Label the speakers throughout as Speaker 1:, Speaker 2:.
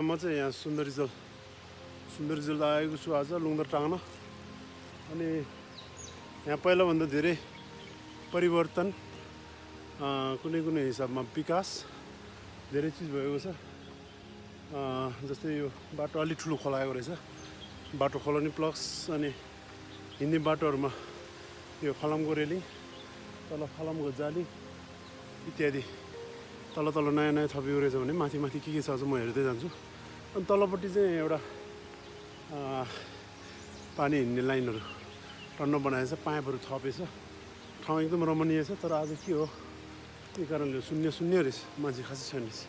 Speaker 1: म चाहिँ यहाँ सुन्दरीजल आएको छु आज लुङदर टाँग्न। अनि यहाँ पहिलाभन्दा धेरै परिवर्तन, कुनै कुनै हिसाबमा विकास धेरै चिज भएको छ। जस्तै यो बाटो अलि ठुलो खोलाएको रहेछ, बाटो खोलाउने प्लस अनि हिँड्ने बाटोहरूमा यो फलामको रेलिङ, तल फलामको जाली इत्यादि तल नयाँ नयाँ थपिएको रहेछ भने माथि के छ म हेर्दै जान्छु। अनि तलपट्टि चाहिँ एउटा पानी हिँड्ने लाइनहरू टन्न बनाएछ, पाइपहरू थपेछ, ठाउँ एकदम रमणीय छ। तर आज के हो त्यही कारणले शून्य रहेछ, मान्छे खासै छैन रहेछ।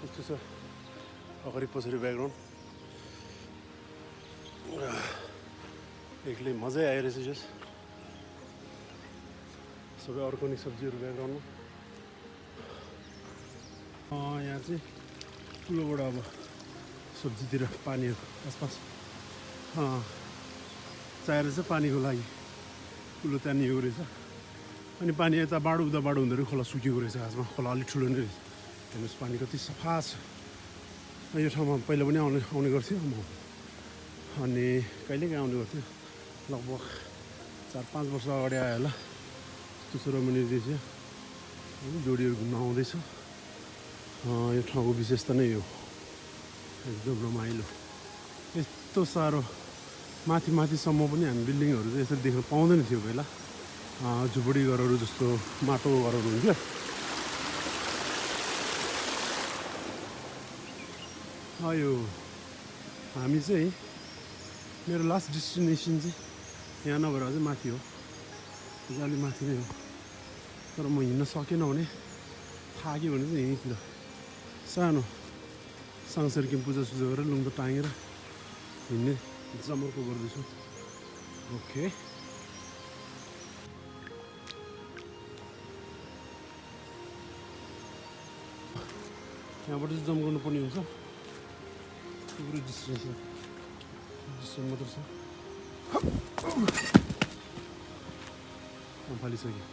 Speaker 1: यस्तो छ अगाडि पछाडि ब्याकग्राउन्ड, एक्लै मजै आइरहेछ। जस सबै अर्ग्यानिक सब्जीहरू ब्याकग्राउन्डमा। यहाँ चाहिँ ठुलोबाट अब सब्जीतिर पानीहरू आसपास चाहिएर चाहिँ पानीको लागि ठुलो त्यहाँनिर रहेछ। अनि पानी यता बाढो हुँदाखेरि खोला सुकेको रहेछ। खासमा खोला अलिक ठुलो नै रहेछ। हेर्नुहोस् पानी कति सफा छ। यो ठाउँमा पहिला पनि आउने गर्थ्यो म, अनि कहिलेकाहीँ आउने गर्थ्यो, लगभग 4-5 वर्ष अगाडि आयो होला। त्यस्तो रमणीय दृश्य, जोडीहरू घुम्न आउँदैछ। यो ठाउँको विशेषता नै यो एकदम रमाइलो। यस्तो साह्रो माथिसम्म पनि हामी बिल्डिङहरू चाहिँ यसरी देख्न पाउँदैन थियो पहिला। झुपडी घरहरू जस्तो माटो घरहरू हुन्थ्यो। यो हामी चाहिँ मेरो लास्ट डेस्टिनेसन चाहिँ यहाँ नभएर अझै माथि हो, अझै अलिक माथि नै हो। तर म हिँड्न सकेन भने, थाक्यो भने चाहिँ यहीँतिर सानो सांसारिक पूजासुजा गरेर लुङदर टाँगेर हिँड्ने जमर्को गर्दैछु। ओके, यहाँबाट चाहिँ जम्प गर्नुपर्ने हुन्छ। पुरै डिस्टेन्स मात्र छ। फालिसक्यो।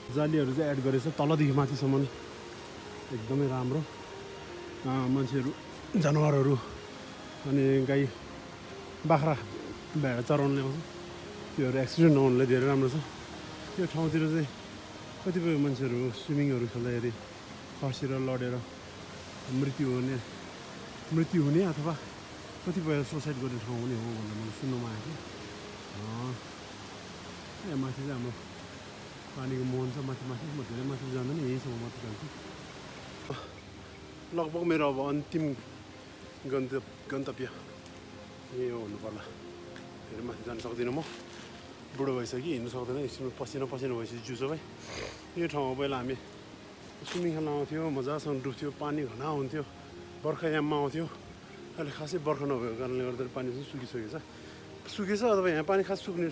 Speaker 1: जालीहरू चाहिँ एड गरेछ तलदेखि माथिसम्म, एकदमै राम्रो। मान्छेहरू, जनावरहरू अनि गाई बाख्रा भेडा चराउन ल्याउँछ, त्योहरू एक्सिडेन्ट नहुनुलाई धेरै राम्रो छ। यो ठाउँतिर चाहिँ कतिपय मान्छेहरू स्विमिङहरू खेल्दाखेरि खसेर लडेर मृत्यु हुने अथवा कतिपय सुसाइड गर्ने ठाउँ पनि हो भनेर मैले सुन्नमा आएको थियो। यहाँ माथि चाहिँ हाम्रो पानीको मुहान छ, माथि म धेरै माथि जाँदैन, यहीँसम्म मात्र जान्छु। लगभग मेरो अब अन्तिम गन्तव्य यही हो भन्नुपर्ला। धेरै माथि जान सक्दिनँ म, बुढो भइसक्यो, हिँड्नु सक्दैन, एकछिनमा पसिना भइसक्यो जिउ सबै। यो ठाउँमा पहिला हामी स्विमिङ खेल्न आउँथ्यो, मजासँग डुब्थ्यो, पानी घना हुन्थ्यो, बर्खायाममा आउँथ्यो। अहिले खासै बर्खा नभएको कारणले गर्दा पानी चाहिँ सुकेछ अथवा यहाँ पानी खास सुक्ने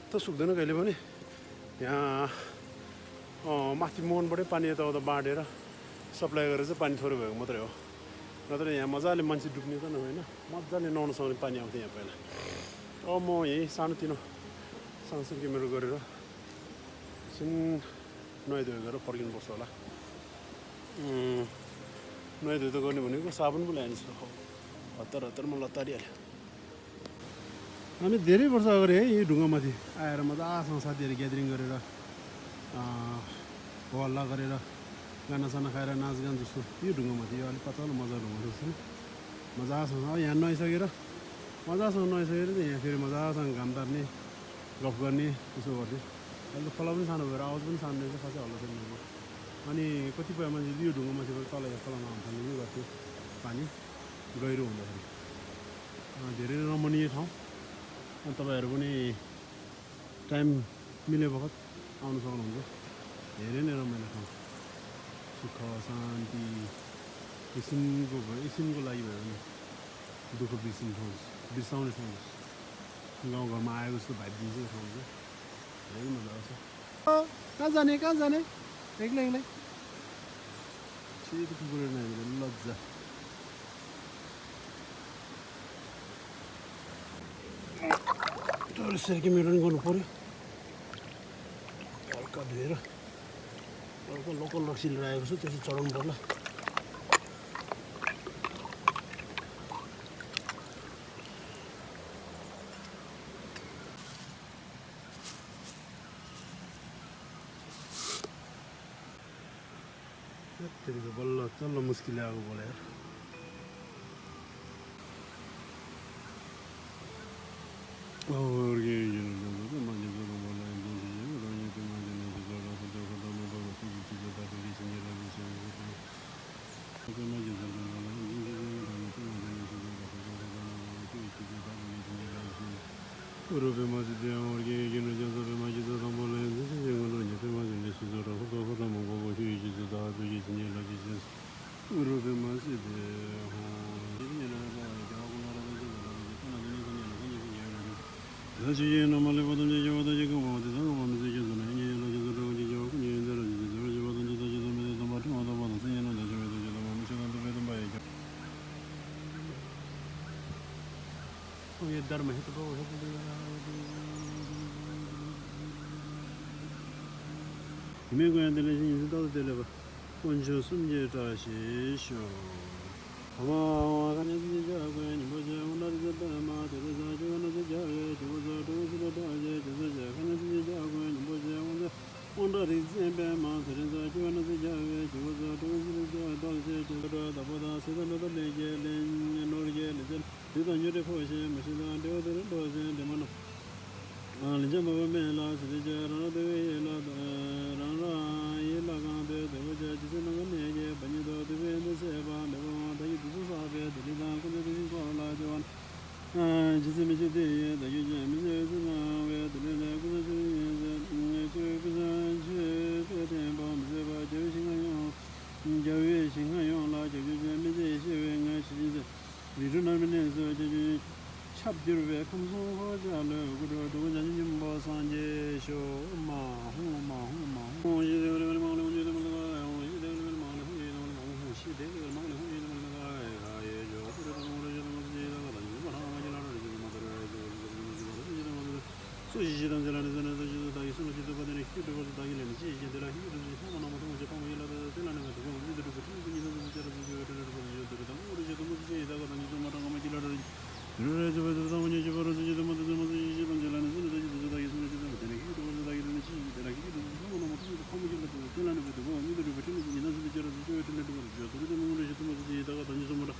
Speaker 1: त सुक्दैन कहिले पनि। यहाँ माथि मुहानबाटै पानी यताउता बाँडेर सप्लाई गरेर चाहिँ पानी थोरै भएको मात्रै हो। नत्र यहाँ मजाले मान्छे डुब्ने त होइन, मजाले नुहाउन सक्ने पानी आउँथ्यो यहाँ पहिला। अब म यहीँ सानोतिनो सांसारिकहरू गरेर एकछिन नुहाइधुवाइ गरेर फर्किनुपर्छ होला। नुहाइधुवाइ त गर्ने भनेको साबुन पो ल्याएन, हतारमा लतारिहाल्यो। हामी धेरै वर्ष अगाडि है यही ढुङ्गामाथि आएर मजासँग साथीहरू ग्यादरिङ गरेर हल्ला गरेर गानासाना खाएर नाचगान जस्तो यो ढुङ्गामाथि, यो अलिक पत्ला मजा ढुङ्गा जस्तो मजासँग यहाँ नुहाइसकेर चाहिँ यहाँ फेरि मजासँग घाम तार्ने, गफ गर्ने, त्यसो गर्थ्यो। अहिले त खोला पनि सानो भएर आवाज पनि सानो रहेछ, खासै हल्ला छैन। अनि कतिपय मान्छे यो ढुङ्गामाथिबाट तल आउन थाल्ने यो गर्थ्यो पानी गहिरो हुँदाखेरि। धेरै रमणीय ठाउँ। अनि तपाईँहरू पनि टाइम मिले बखत आउनु सक्नुहुन्छ। धेरै नै रमाइलो ठाउँ, सुख शान्ति एकछिनको लागि भयो भने दुःख बिर्साउने ठाउँ। गाउँघरमा आएको जस्तो भाइ दिन्छ यो ठाउँ चाहिँ, धेरै मजा आउँछ। कहाँ जाने एक्लै छिटो पुगेर हामीले लज्जा। सेर्किमेट पनि गर्नु पऱ्यो, हल्का धोएर अर्को लोकल रक्सी लिएर आएको छु त्यसै चढाउनु पर्ला तेरिको बल्ल चल्ल मुस्किलले आगो बोला यार और ये Rupe Mazide or Gay Joseph Majida Rambola, this is a Mazin, this is a Rambo, who is the Darby in Logis. Rupe Mazide. Normally, what the Yoda you go on the one is the धर्म है तो मेरे को यहाँ दिल्ली से इधर तो दिल्ली पर कौन सा सुनिए ताशी शो हमारा कहने से जाओ कोई नहीं बचे उन्नत जाता माँ तेरे साथ उन्नत जाए जो जातो उसको ताजे जो जाए कहने से जाओ कोई नहीं बचे उन्नत से पे माँ तेरे साथ उन्नत जाए जो जातो उसको ताजे जो जातो तबोदा से तो नोट ले जे ले नोट जे ले 이거 이제 포시 무슨 데어들 도제 데만 알죠 뭐 메라 스제라도 예라도 라라 예라가데 데버제 지는 거 내게 번이도 되는데 세바 내가 다이 두사베 들이다 근데 거라 좋아 지지미지데 다유제 미제스나 왜 들네 그저 그저 제대로 범죄바 저신가요 저의 신가요 라 저의 미제 시행의 시제 리르나면은 저기 찹디르베 감소하자래 그래도 원장님 뭐 산제쇼 마후마 이제를 말을 문제를 말을 이제를 말을 후에 시대를 말을 후에 말을 아예죠 그래도 모르는 문제가 가지고 하나만 지나는 소시지랑 전화는 저도 다 있으면 저도 받는 키도 다 일는지 이제들 힘들어 하나만 더 이제 방이라도 되는 거 같고 이들도 무슨 일이 문제를 저도 모르지도 무슨 이다가 다니도 말하고 말이라도 그래서 저도 당연히 저버려서 저도 뭐 이제 방전하는 저도 다 있으면 저도 되는 키도 다 일는지 내가 키도 하나만 더 방이라도 되는 거 같고 이들도 무슨 일이 있는지 저도 저도 모르지도 무슨 이다가 다니도 말아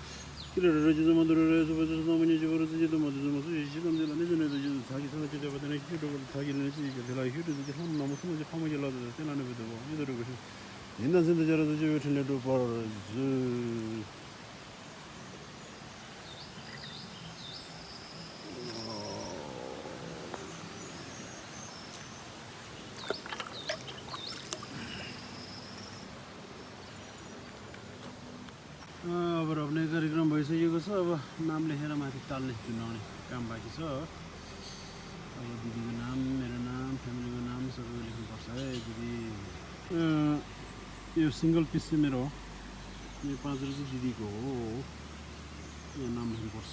Speaker 1: 그래서 저도 만들어서 저도 당연히 저버려서 저도 무슨 시간들 안에 저도 자기 생각이 되거든요. 키도 자기는 지금 내가 휴도 이제 한 너무 숨지 파먹이려도 되는 거 되고 이대로 그래서 옛날 생도 저러도 저 틀려도 바로 अब अपने कार्यक्रम भइसकेको छ अब नाम लेखेर माथि टाल्ने चुनाउने काम बाँकी छ अब दिदीको नाम मेरो नाम फ्यामिलीको नाम सबै लेख्नुपर्छ है दिदी यो सिंगल पिस चाहिँ मेरो हो यो 5 रुपैयाँ दिदीको हो यो नाम लेख्नुपर्छ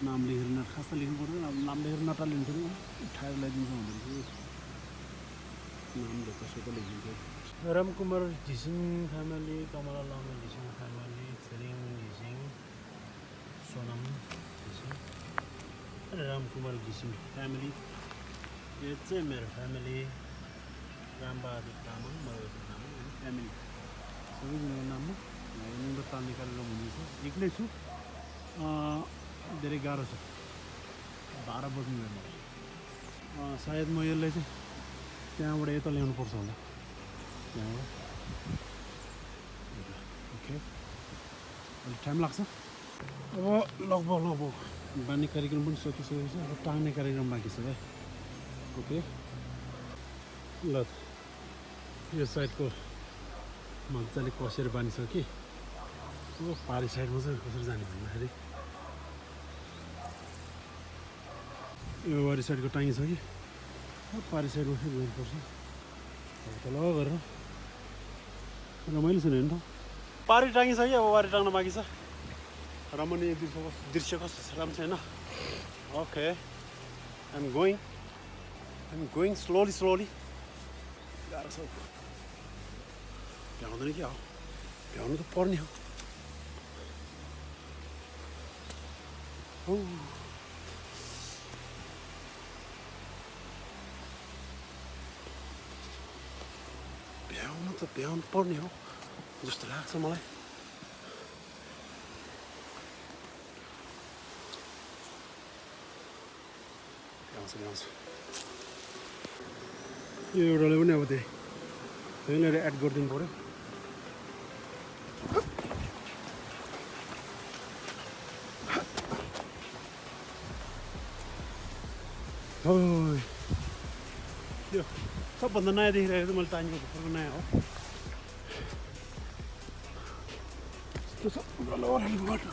Speaker 1: नाम लेखेर खासै लेख्नु पर्दैन अब नाम लेखेर नटालिनु पनि उठाएर ल्याइदिन्छ भनेर नाम लेख्दा सबै लेखिन्छ रामकुमार घिसिङ फ्यामिली कमला लामा घिसिङ फ्यामिली छिरिङ घिसिङ सोनाम घिसिङ अनि रामकुमार घिसिङ फ्यामिली यो चाहिँ मेरो फ्यामिली रामबहादुर तामाङ मेरो नाम फ्यामिली सबैजनाको नाममा निम्न ताल निकालेर हुनुहुन्छ एक्लै छु धेरै गाह्रो छ 12 बज्नु गयो सायद म यसलाई चाहिँ त्यहाँबाट यता ल्याउनु पर्छ होला ओके अलिक टाइम लाग्छ अब लगभग बाँध्ने कार्यक्रम पनि सकिसकेको छ अब टाँग्ने कार्यक्रम बाँकी छ है ओके ल यो साइडको मजाले कसेर बाँधिसक्यो कि पारी साइडमा चाहिँ कसरी जाने भन्दाखेरि यो वारी साइडको टाँगिसक्यो पारी साइडमा फेरि जानुपर्छ तल गरेर रमाइलो छ नि त पारी टाँगिसक्यो अब वारी टाँग्न बाँकी छ रमणीय दृश्य कस्तो छ राम्रो छैन ओके आइएम गोइङ स्लोली गाह्रो छ भ्याउँदैन क्या हो, भ्याउनु त पर्ने हो। भ्याउनु पर्ने हो जस्तो लाग्छ मलाई। भ्याउँछ यो एउटाले पनि अब त्यहीँनिर एड गरिदिनु पऱ्यो। यो सबभन्दा नयाँ देखिरहेको चाहिँ मैले तानीको भर्खरको नयाँ हो। त्यो सबभन्दा ओह्रालोको बाटो।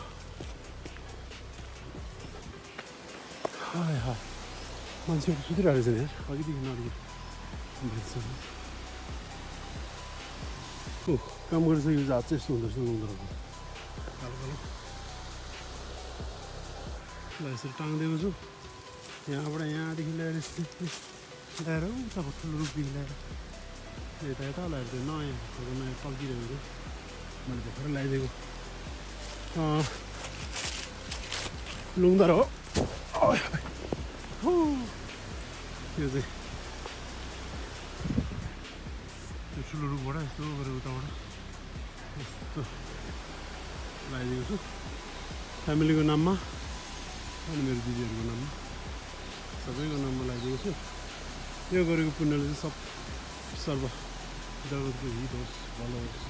Speaker 1: हाय हाय मान्छेहरू सुतिरहेको छ नि यार, अघिदेखि नअघि काम गरिसकेपछि हात चाहिँ यस्तो हुँदो रहेछ उनीहरूको। ल यसरी टाङ्दिएको छु यहाँबाट, यहाँदेखि ल्याएर ल्याएर उता ठुलो रुखदेखि ल्याएर यता यता लगाएर त्यो नयाँ पल्किरहेको थियो मैले भर्खर ल्याइदिएको लुङदर हो यो चाहिँ। त्यो ठुलो रुखबाट यस्तो गरेर उताबाट यस्तो लगाइदिएको छु फ्यामिलीको नाममा अनि मेरो दिदीहरूको नाममा, सबैको नाममा लगाइदिएको छु। यो गरेको पुण्यले चाहिँ सर्व जगतको हित होस्, भलो होस्,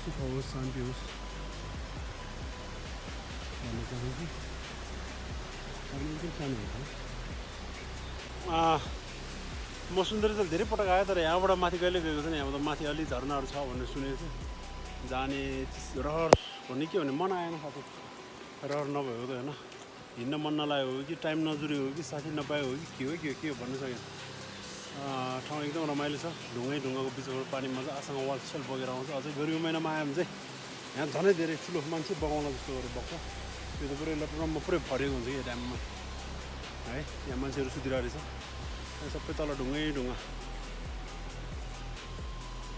Speaker 1: सुख होस्, शान्ति होस् भन्न चाहन्छु। म सुन्दरीजल धेरै पटक आएँ, तर यहाँबाट माथि कहिले गएको छैन। यहाँ त माथि अलि झरनाहरू छ भनेर सुनेको थिएँ। जाने रहर भन्ने के भने मन आएन साथी, रहर नभएको त होइन, हिँड्न मन नलागेको हो कि टाइम नजुरेको हो कि साथी नपाएको हो कि के हो भन्नु सकेन। ठाउँ एकदम रमाइलो छ, ढुङ्गाको बिचबाट पानी मजासँग वालछेल बगेर आउँछ। अझै गर्मी महिनामा आयो भने चाहिँ यहाँ झनै धेरै ठुलो मान्छे बगाउला जस्तो गरेर बग्छ। त्यो त पुरै लटरम्म पुरै भरिएको हुन्छ कि ड्याममा है। यहाँ मान्छेहरू सुतिरहेको रहेछ, सबै तल ढुङ्गा।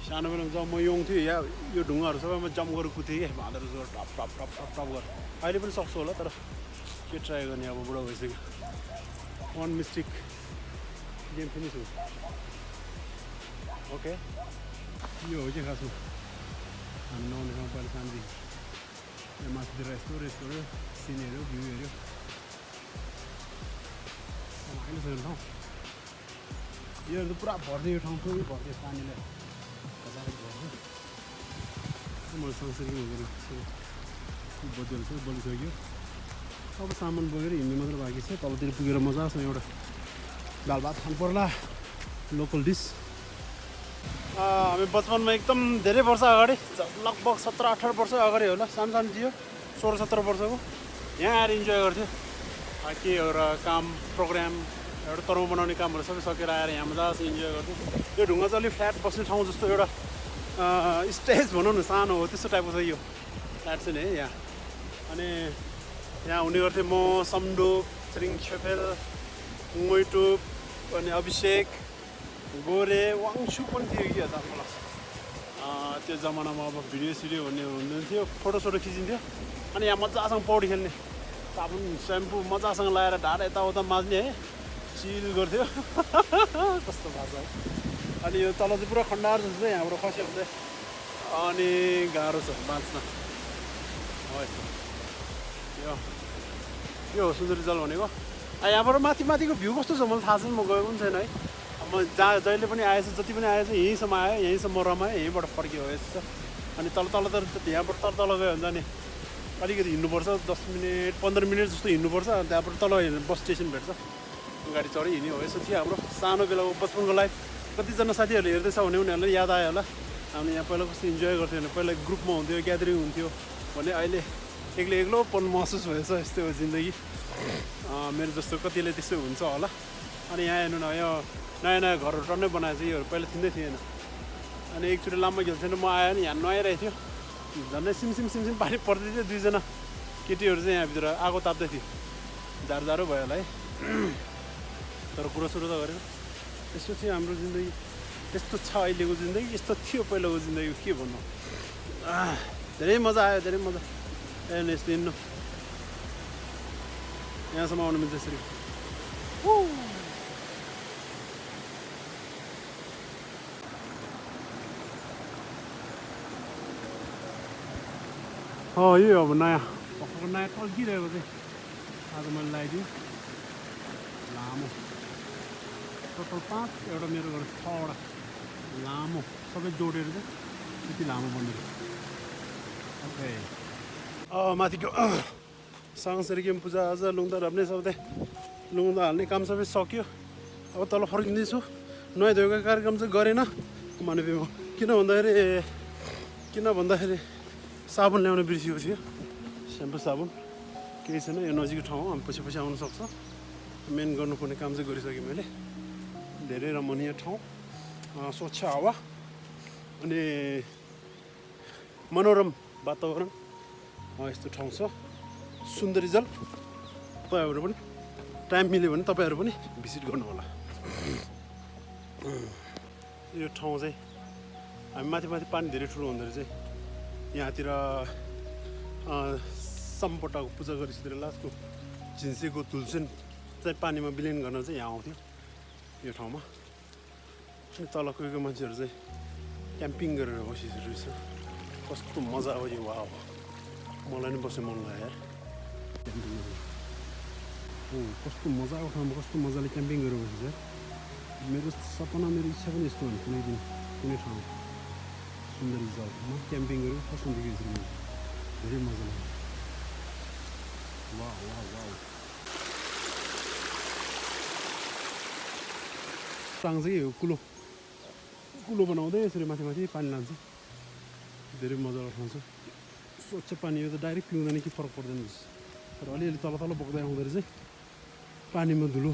Speaker 1: सानो बेलामा जब म यङ थिएँ या यो ढुङ्गाहरू सबैमा जम्प गरेर कुथेँ क्या, भाँदोहरू जोर top top top top top गरेर। अहिले पनि सक्छु होला, तर के ट्राई गर्ने, अब बुढो भइसक्यो। वान मिस्टेक गेम फिनिस हुन्छ। ओके यो हो क्या खासमा हामी नआउने ठाउँ। पहिला सानदेखि यहाँ माथितिर यस्तो रेस्ट गऱ्यो, सिन हेऱ्यो, भ्यू हेऱ्यो, रमाइलो छ यो ठाउँ। योहरू त पुरा भरिदियो, यो ठाउँ पुरै भरिदियो पानीले भर्यो। मैले सँगसँगै गरेको बलिसक्यो। अब सामान बोकेर हिँड्ने मात्र बाँकी छ। तलतिर पुगेर मजासँग एउटा दाल भात खानु पर्ला, लोकल डिस। हामी बचपनमा एकदम धेरै वर्ष अगाडि, लगभग 17-18 वर्ष अगाडि होला, सानो थियो, 16-17 वर्षको, यहाँ आएर इन्जोय गर्थ्यो। के एउटा काम प्रोग्राम एउटा तरुवा बनाउने कामहरू सबै सकेर आएर यहाँ मजासँग इन्जोय गर्थ्यो। यो ढुङ्गा चाहिँ अलिक फ्ल्याट बस्ने ठाउँ जस्तो एउटा स्टेज भनौँ न, सानो हो त्यस्तो टाइपको छ यो फ्ल्याट चाहिँ है यहाँ। अनि यहाँ हुने गर्थेँ म, सम्डुप, छिरिङ छेपेल, मोइटुप, अनि अभिषेक, गोरे, वाङसु पनि थियो कि त मलाई त्यो जमानामा। अब भिडियो भन्ने हुनुहुन्थ्यो, फोटोसोटो खिचिन्थ्यो। अनि यहाँ मजासँग पौडी खेल्ने, साबुन स्याम्पू मजासँग लगाएर ढाड यताउता माझ्ने है, चिल गर्थ्यो। कस्तो भएको है। अनि यो तल चाहिँ पुरा खण्डार जस्तो यहाँबाट खस्यो भने अनि गाह्रो छ बाँच्न। यो हो सुन्दरीजल भनेको। यहाँबाट माथिको भ्यू कस्तो छ मलाई थाहा छैन, म गएको पनि छैन है। म जहिले पनि आएछ, जति पनि आएछ यहीँसम्म आयो, यहीँसम्म रमाएँ, यहीँबाट फर्कियो हो यस्तो। अनि तल त यहाँबाट तल गयो भने जाने अलिकति हिँड्नुपर्छ, 10 मिनट 15 मिनट जस्तो हिँड्नुपर्छ। त्यहाँबाट तल बस स्टेसन भेट्छ, गाडी चढी हिँड्ने हो। यसो थियो हाम्रो सानो बेलाको बचपनको लाइफ। कतिजना साथीहरूले हेर्दैछ भने उनीहरूलाई याद आयो होला, हामी यहाँ पहिला कस्तो इन्जोय गर्थ्यो भने। पहिला ग्रुपमा हुन्थ्यो, ग्यादरिङ हुन्थ्यो भने, अहिले एक्लोपन महसुस भएछ। यस्तै हो जिन्दगी। मेरो जस्तो कतिले त्यस्तो हुन्छ होला। अनि यहाँ हेर्नु न, यो नयाँ घरहरू टन्नै बनाएको छ, योहरू पहिला थिँदै थिएन। अनि एकचोटि लामो खेल्थेन म आयो नि, यहाँ नुहाइरहेको थियो, झन्डै सिमसिम पानी पर्दै थियो। दुईजना केटीहरू चाहिँ यहाँभित्र आगो ताप्दै थियो, जाडो भयो होला है। तर कुरो सुरु त गरेको यस्तो थियो हाम्रो जिन्दगी। यस्तो छ अहिलेको जिन्दगी, यस्तो थियो पहिलाको जिन्दगी, के भन्नु। धेरै मजा आयो, धेरै मजा। यस्तो हिँड्नु यहाँसम्म आउनु मिल्छ यसरी। यो अब नयाँ भर्खरको नयाँ टल्किरहेको चाहिँ आज मैले लगाइदिएँ। लामो टोटल 5 एउटा मेरो घर 6वटा लामो सबै जोडेर चाहिँ यति लामो बन्दै। ओके माथिको सांसरी गेम पूजा आज लुङ्दा ढप्ने सबै लुङ्दा हाल्ने काम सबै सक्यो। अब तल फर्किँदैछु। नुहाइ धोएको कार्यक्रम चाहिँ गरेन भनेपछि म किन भन्दाखेरि साबुन ल्याउन बिर्सिएको थियो। स्याम्पू साबुन केही छैन, यो नजिकको ठाउँ हो, पछि आउनु सक्छ। मेन गर्नुपर्ने काम चाहिँ गरिसकेँ मैले। धेरै रमणीय ठाउँ, स्वच्छ हावा अनि मनोरम वातावरण, यस्तो ठाउँ छ। सुन्दरी जल। तपाईँहरू पनि टाइम मिल्यो भने तपाईँहरू पनि भिजिट गर्नु होला। यो ठाउँ चाहिँ हामी माथि पानी धेरै ठुलो हुँदो रहेछ। यहाँतिर सम्पटाको पूजा गरिसकेर लास्टको झिन्सेको तुलसेन चाहिँ पानीमा विलिन गर्न चाहिँ यहाँ आउँथ्यो यो ठाउँमा। अनि तल कोही मान्छेहरू चाहिँ क्याम्पिङ गरेर बसिरहेको रहेछ। कस्तो मजा आयो यो, वाह मलाई नि बस्नु मन लाग्यो यार। कस्तो मजाको ठाउँमा कस्तो मजाले क्याम्पिङ गरेर बसेछ। मेरो सपना, मेरो इच्छा पनि यस्तो हुन्छ कुनै दिन कुनै ठाउँ सुन्दरी जलमा क्याम्पिङ गरेर बस्नुदेखि धेरै मजा लाग्यो। वाह वाह वाह। टाङ चाहिँ हो कुलो बनाउँदै यसरी माथि पानी लान्छ। धेरै मजाको ठाउँ छ। स्वच्छ पानी हो त, डाइरेक्ट पिउँदा नि के फरक पर्दैन। तर अलिअलि तल बोक्दै आउँदाखेरि चाहिँ पानीमा धुलो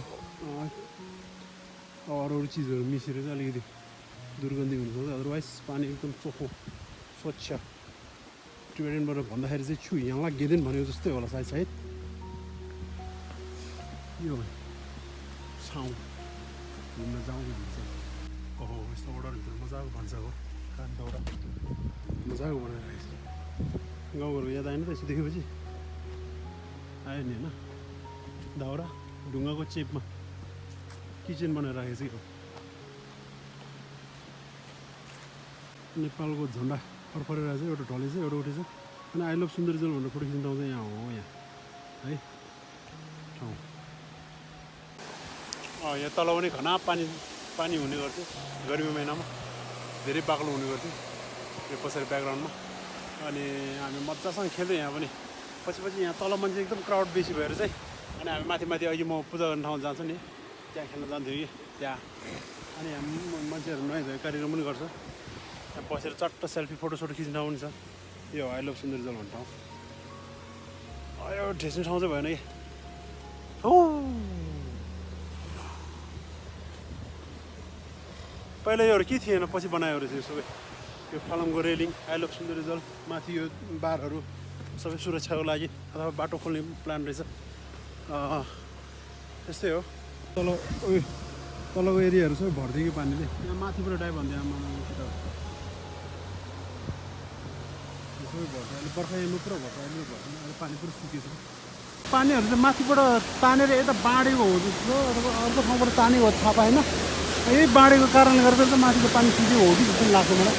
Speaker 1: अरू चिजहरू मिसेर चाहिँ अलिकति दुर्गन्धी हुनसक्छ। अदरवाइज पानी एकदम चोखो स्वच्छ। टिबेटनबाट भन्दाखेरि चाहिँ छु यहाँ लाग्दैन भनेको जस्तै होला सायद। यो छाउँ घुम्न जाउँ भन्छ। ओहो यस्तो ओडारभित्र मजाको भान्साको काठ दाउरा मजाको बनाइरहेको छ। गाउँघरको याद आएन त यसो देखेपछि? आयो नि होइन। दाउरा ढुङ्गाको चेपमा किचन बनाएर राखेको छ। नेपालको झन्डा फरफरेर चाहिँ एउटा ढलेछ एउटा उठेछ। अनि आई लभ सुन्दरी जल भनेर फोटो खिच्न आउँछ। यहाँ हो यहाँ है ठाउँ। यहाँ तल पनि घना पानी हुने गर्छ गर्मी महिनामा। धेरै बाक्लो हुने गर्थ्यो यो पछाडि ब्याकग्राउन्डमा। अनि हामी मजासँग खेल्दै यहाँ पनि पछि यहाँ तल मान्छे एकदम क्राउड बेसी भएर चाहिँ अनि हामी माथि अघि म पूजा गर्ने ठाउँ जान्छु नि, त्यहाँ खेल्न जान्थ्यो कि त्यहाँ। अनि हामी मान्छेहरू नुहाइधुवाइ कार्यक्रम पनि गर्छ। त्यहाँ बसेर चट्ट सेल्फी फोटोसोटो खिच्ने ठाउँ पनि छ। यो आई लभ सुन्दरी जल भन्ने ठाउँ। यो ढेस्ने ठाउँ चाहिँ भएन कि। पहिला योहरू के थिएन, पछि बनायो रहेछ यो सबै। यो फलामको रेलिङ, आई लभ सुन्दरी जल, माथि यो बारहरू सबै सुरक्षाको लागि अथवा बाटो खोल्ने प्लान रहेछ। त्यस्तै हो। तलको एरियाहरू सबै भरिदियो कि पानीले। यहाँ माथिबाट डाइभ भन्दै आमा सबै भर्छ। अहिले बर्खा हेर्नु पुरा भर्छ। अहिले भर्दैन, अहिले पानी पुरा सुकेछ। पानीहरू चाहिँ माथिबाट तानेर यता बाँडेको हो जस्तो अथवा अर्को ठाउँबाट तानेको हो थाहा पाएन। यही बाँडेको कारणले गर्दा चाहिँ माथिको पानी सुकेको हो कि जस्तो लाग्छ मलाई।